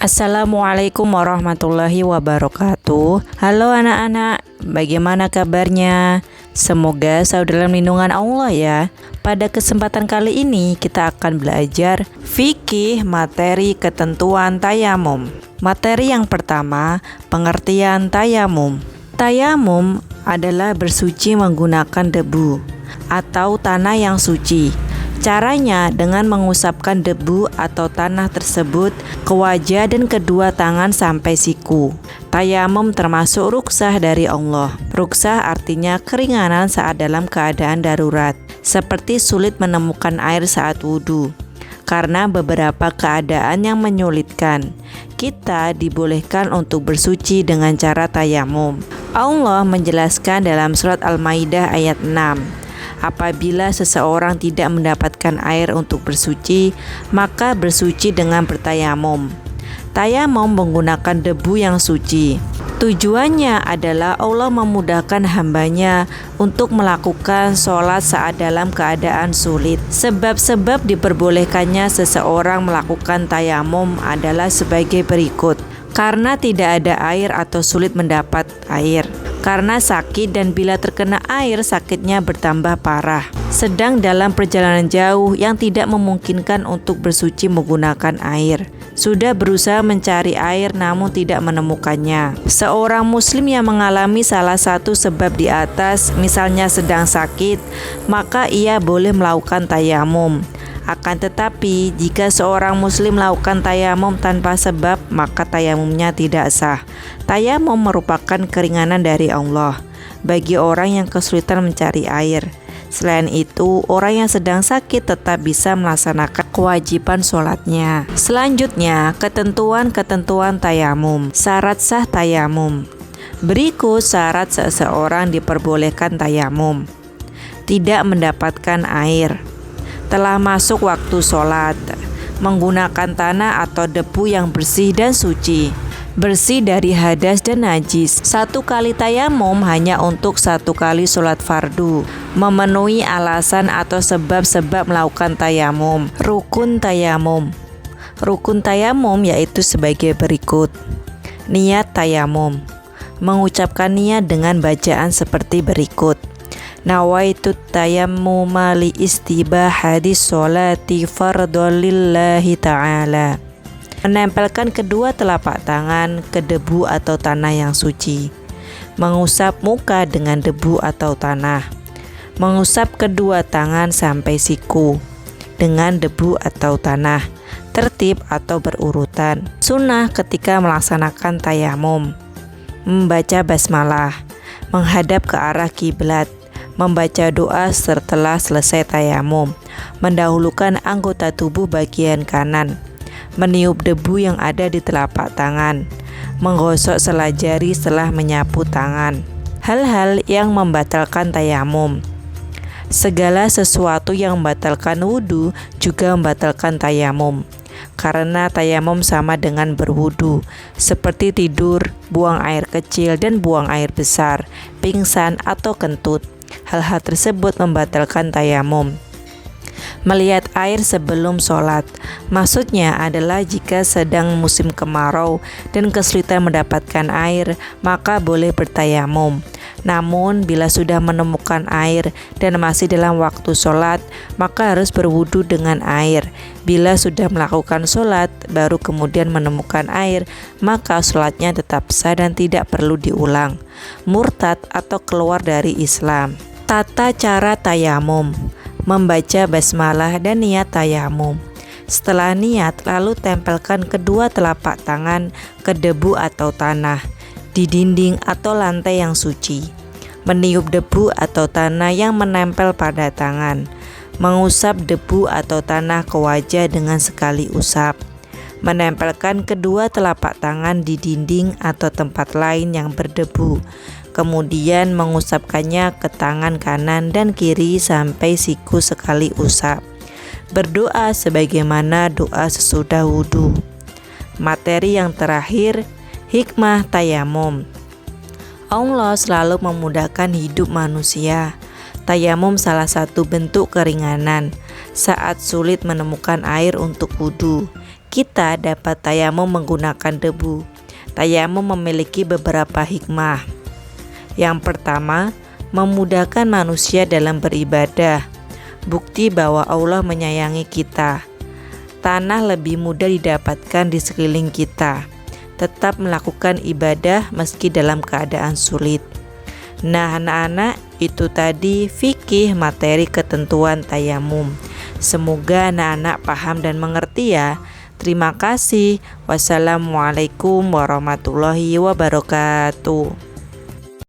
Assalamualaikum warahmatullahi wabarakatuh. Halo anak-anak, bagaimana kabarnya? Semoga selalu dalam lindungan Allah ya. Pada kesempatan kali ini kita akan belajar fikih materi ketentuan tayamum. Materi yang pertama, pengertian tayamum. Tayamum adalah bersuci menggunakan debu atau tanah yang suci. Caranya dengan mengusapkan debu atau tanah tersebut ke wajah dan kedua tangan sampai siku. Tayamum termasuk rukhsah dari Allah. Rukhsah artinya keringanan saat dalam keadaan darurat, seperti sulit menemukan air saat wudhu. Karena beberapa keadaan yang menyulitkan, kita dibolehkan untuk bersuci dengan cara tayamum. Allah menjelaskan dalam surat Al-Maidah ayat 6. Apabila seseorang tidak mendapatkan air untuk bersuci, maka bersuci dengan bertayamum. Tayamum menggunakan debu yang suci. Tujuannya adalah Allah memudahkan hambanya untuk melakukan sholat saat dalam keadaan sulit. Sebab-sebab diperbolehkannya seseorang melakukan tayamum adalah sebagai berikut. Karena tidak ada air atau sulit mendapat air, karena sakit dan bila terkena air sakitnya bertambah parah, sedang dalam perjalanan jauh yang tidak memungkinkan untuk bersuci menggunakan air, sudah berusaha mencari air namun tidak menemukannya. Seorang muslim yang mengalami salah satu sebab di atas, misalnya sedang sakit, maka ia boleh melakukan tayamum. Akan tetapi, jika seorang muslim melakukan tayamum tanpa sebab, maka tayamumnya tidak sah. Tayamum merupakan keringanan dari Allah bagi orang yang kesulitan mencari air. Selain itu, orang yang sedang sakit tetap bisa melaksanakan kewajiban sholatnya. Selanjutnya, ketentuan-ketentuan tayamum. Syarat sah tayamum. Berikut syarat seseorang diperbolehkan tayamum. Tidak mendapatkan air. Telah masuk waktu sholat, menggunakan tanah atau debu yang bersih dan suci, bersih dari hadas dan najis. 1 kali tayamum hanya untuk 1 kali sholat fardu, memenuhi alasan atau sebab-sebab melakukan tayamum. Rukun tayamum. Rukun tayamum yaitu sebagai berikut. Niat tayamum. Mengucapkan niat dengan bacaan seperti berikut. Nawaitu tayammuma li istibahati sholati fardholillahi ta'ala. Menempelkan kedua telapak tangan ke debu atau tanah yang suci. Mengusap muka dengan debu atau tanah. Mengusap kedua tangan sampai siku dengan debu atau tanah. Tertib atau berurutan. Sunnah ketika melaksanakan tayamum. Membaca basmalah. Menghadap ke arah kiblat. Membaca doa setelah selesai tayamum, mendahulukan anggota tubuh bagian kanan, meniup debu yang ada di telapak tangan, menggosok selai jari setelah menyapu tangan. Hal-hal yang membatalkan tayamum. Segala sesuatu yang membatalkan wudhu juga membatalkan tayamum, karena tayamum sama dengan berwudhu, seperti tidur, buang air kecil dan buang air besar, pingsan atau kentut. Hal-hal tersebut membatalkan tayamum. Melihat air sebelum sholat, maksudnya adalah jika sedang musim kemarau dan kesulitan mendapatkan air, maka boleh bertayamum. Namun bila sudah menemukan air dan masih dalam waktu sholat, maka harus berwudu dengan air. Bila sudah melakukan sholat, baru kemudian menemukan air, maka sholatnya tetap sah dan tidak perlu diulang. Murtad atau keluar dari Islam. Tata cara tayamum. Membaca basmalah dan niat tayamum. Setelah niat, lalu tempelkan kedua telapak tangan ke debu atau tanah di dinding atau lantai yang suci. Meniup debu atau tanah yang menempel pada tangan. Mengusap debu atau tanah ke wajah dengan sekali usap. Menempelkan kedua telapak tangan di dinding atau tempat lain yang berdebu. Kemudian mengusapkannya ke tangan kanan dan kiri sampai siku sekali usap. Berdoa sebagaimana doa sesudah wudhu. Materi yang terakhir, hikmah tayamum. Allah selalu memudahkan hidup manusia. Tayamum salah satu bentuk keringanan saat sulit menemukan air untuk wudhu. kita dapat tayamum menggunakan debu. Tayamum memiliki beberapa hikmah. Yang pertama, memudahkan manusia dalam beribadah. Bukti bahwa Allah menyayangi kita. Tanah lebih mudah didapatkan di sekeliling kita. Tetap melakukan ibadah meski dalam keadaan sulit. Nah anak-anak, itu tadi fikih materi ketentuan tayamum. Semoga anak-anak paham dan mengerti ya. Terima kasih. Wassalamualaikum warahmatullahi wabarakatuh.